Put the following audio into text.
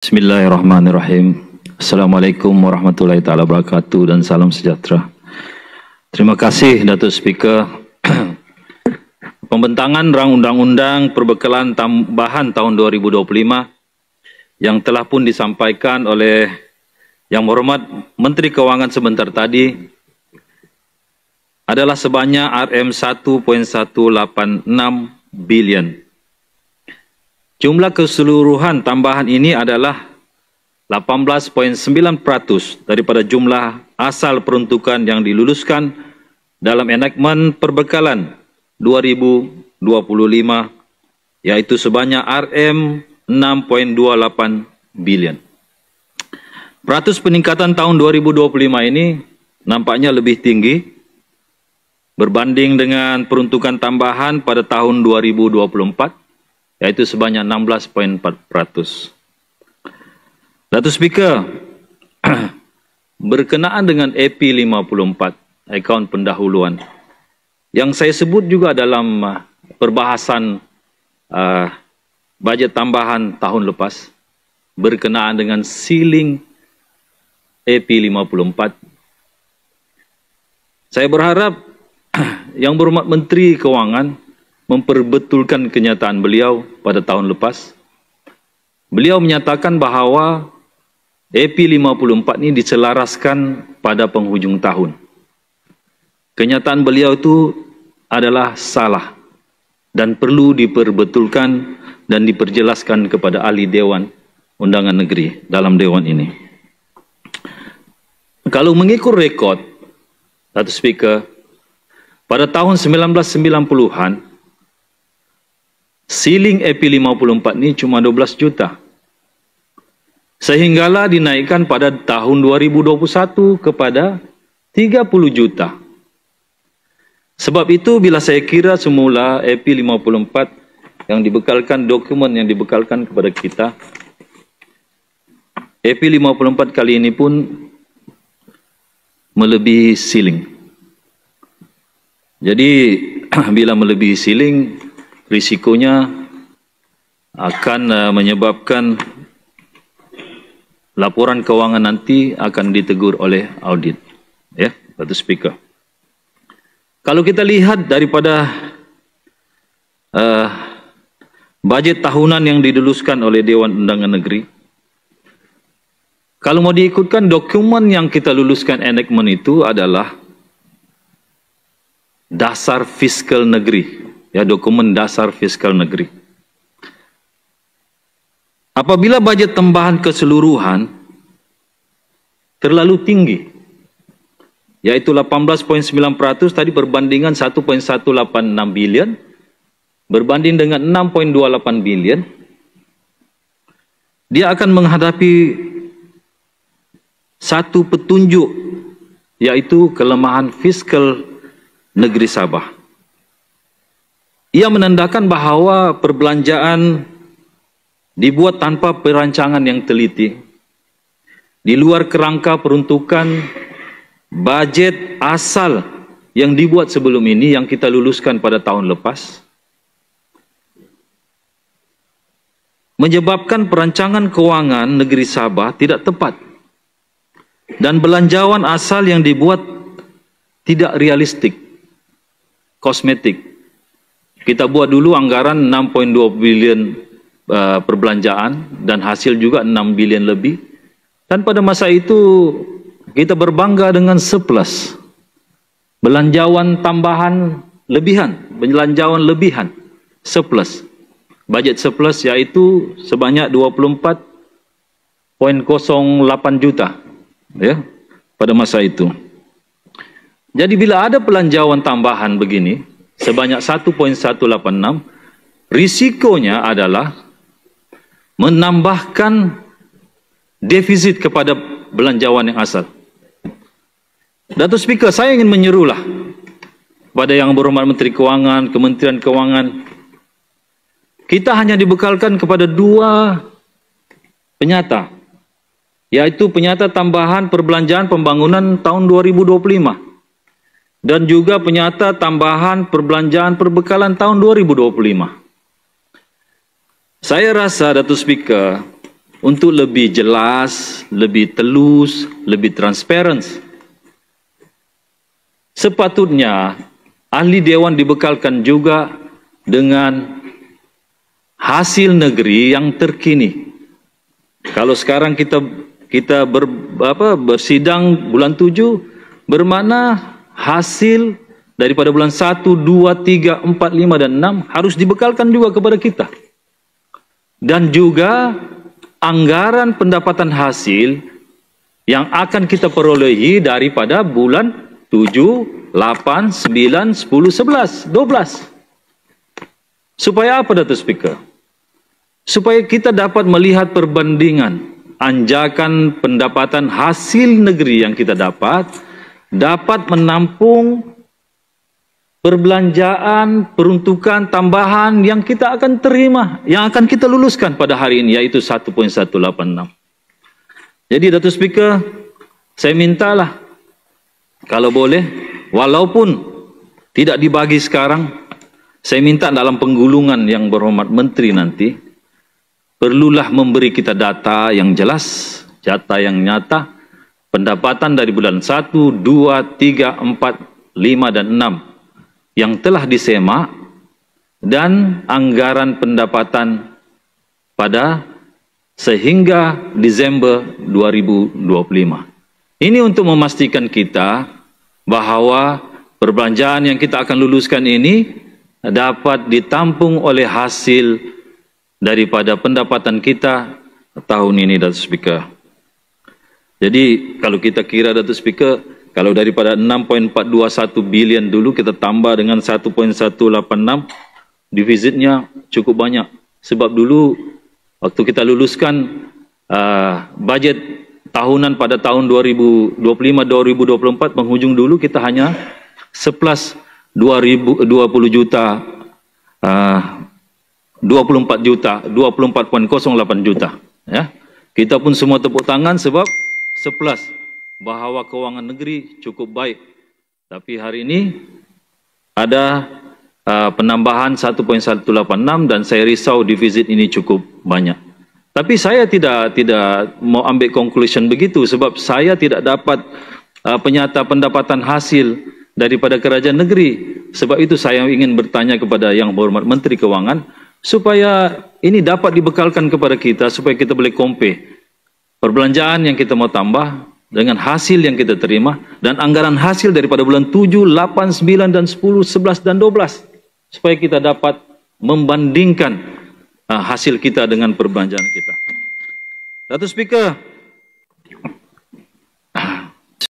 Bismillahirrahmanirrahim. Assalamualaikum warahmatullahi taala wabarakatuh dan salam sejahtera. Terima kasih Datuk Speaker. Pembentangan Rang Undang-Undang Perbekalan Tambahan tahun 2025 yang telah pun disampaikan oleh Yang Berhormat Menteri Keuangan sebentar tadi adalah sebanyak RM1.186 bilion. Jumlah keseluruhan tambahan ini adalah 18.9% daripada jumlah asal peruntukan yang diluluskan dalam enakmen perbekalan 2025, yaitu sebanyak RM6.28 bilion. Peratus peningkatan tahun 2025 ini nampaknya lebih tinggi berbanding dengan peruntukan tambahan pada tahun 2024, yaitu sebanyak 16.4%. Datuk Speaker, berkenaan dengan AP54, akaun pendahuluan, yang saya sebut juga dalam perbahasan bajet tambahan tahun lepas, berkenaan dengan ceiling AP54, saya berharap Yang Berhormat Menteri Keuangan memperbetulkan kenyataan beliau pada tahun lepas. Beliau menyatakan bahawa AP54 ini diselaraskan pada penghujung tahun. Kenyataan beliau itu adalah salah dan perlu diperbetulkan dan diperjelaskan kepada ahli Dewan Undangan Negeri dalam Dewan ini. Kalau mengikut rekod, Datuk Speaker, pada tahun 1990-an, ceiling AP54 ini cuma 12 juta. Sehinggalah dinaikkan pada tahun 2021 kepada 30 juta. Sebab itu bila saya kira semula AP54 yang dibekalkan, dokumen yang dibekalkan kepada kita, AP54 kali ini pun melebihi ceiling. Jadi bila melebihi ceiling, risikonya akan menyebabkan laporan keuangan nanti akan ditegur oleh audit. Ya, Datuk Speaker. Kalau kita lihat daripada bajet tahunan yang diluluskan oleh Dewan Undangan Negeri, kalau mau diikutkan dokumen yang kita luluskan enactment itu adalah dasar fiskal negeri. Ya, dokumen dasar fiskal negeri. Apabila bajet tambahan keseluruhan terlalu tinggi, yaitu 18.9% tadi perbandingan 1.186 bilion, berbanding dengan 6.28 bilion, dia akan menghadapi satu petunjuk, yaitu kelemahan fiskal negeri Sabah. Ia menandakan bahawa perbelanjaan dibuat tanpa perancangan yang teliti, di luar kerangka peruntukan bajet asal yang dibuat sebelum ini, yang kita luluskan pada tahun lepas, menyebabkan perancangan keuangan negeri Sabah tidak tepat dan belanjawan asal yang dibuat tidak realistik, kosmetik. Kita buat dulu anggaran 6.2 bilion perbelanjaan dan hasil juga 6 bilion lebih. Dan pada masa itu kita berbangga dengan surplus. Belanjawan tambahan lebihan, belanjawan lebihan, surplus. Bajet surplus yaitu sebanyak 24.08 juta, ya, pada masa itu. Jadi bila ada belanjawan tambahan begini sebanyak 1.186, risikonya adalah menambahkan defisit kepada belanjawan yang asal. Datuk Speaker, saya ingin menyerulah pada Yang Berhormat Menteri Keuangan, Kementerian Keuangan, kita hanya dibekalkan kepada dua penyata, yaitu penyata tambahan perbelanjaan pembangunan tahun 2025 dan juga penyata tambahan perbelanjaan perbekalan tahun 2025. Saya rasa, Datuk Speaker, untuk lebih jelas, lebih telus, lebih transparent. Sepatutnya ahli dewan dibekalkan juga dengan hasil negeri yang terkini. Kalau sekarang kita bersidang bulan 7, bermakna hasil daripada bulan 1, 2, 3, 4, 5, dan 6 harus dibekalkan juga kepada kita. Dan juga anggaran pendapatan hasil yang akan kita perolehi daripada bulan 7, 8, 9, 10, 11, 12. Supaya apa, Datuk Speaker? Supaya kita dapat melihat perbandingan anjakan pendapatan hasil negeri yang kita dapat menampung perbelanjaan, peruntukan tambahan yang kita akan terima, yang akan kita luluskan pada hari ini, yaitu 1.186. Jadi, Datuk Speaker, saya mintalah, kalau boleh, walaupun tidak dibagi sekarang, saya minta dalam penggulungan yang berhormat Menteri nanti, perlulah memberi kita data yang jelas, data yang nyata, pendapatan dari bulan 1, 2, 3, 4, 5, dan 6 yang telah disemak, dan anggaran pendapatan pada sehingga Desember 2025. Ini untuk memastikan kita bahawa perbelanjaan yang kita akan luluskan ini dapat ditampung oleh hasil daripada pendapatan kita tahun ini, Datuk Speaker. Jadi kalau kita kira, Datuk Speaker, kalau daripada 6.421 bilion dulu kita tambah dengan 1.186, defisitnya cukup banyak. Sebab dulu waktu kita luluskan budget tahunan pada tahun 2025-2024, penghujung dulu kita hanya surplus 20 juta, 24 juta, 24.08 juta. Ya. Kita pun semua tepuk tangan sebab surplus, bahawa kewangan negeri cukup baik. Tapi hari ini ada penambahan 1.186 dan saya risau defisit ini cukup banyak. Tapi saya tidak mau ambil conclusion begitu sebab saya tidak dapat penyata pendapatan hasil daripada kerajaan negeri. Sebab itu saya ingin bertanya kepada Yang Berhormat Menteri Kewangan supaya ini dapat dibekalkan kepada kita supaya kita boleh compare perbelanjaan yang kita mau tambah dengan hasil yang kita terima dan anggaran hasil daripada bulan 7, 8, 9, dan 10, 11, dan 12 supaya kita dapat membandingkan hasil kita dengan perbelanjaan kita. Datuk Speaker,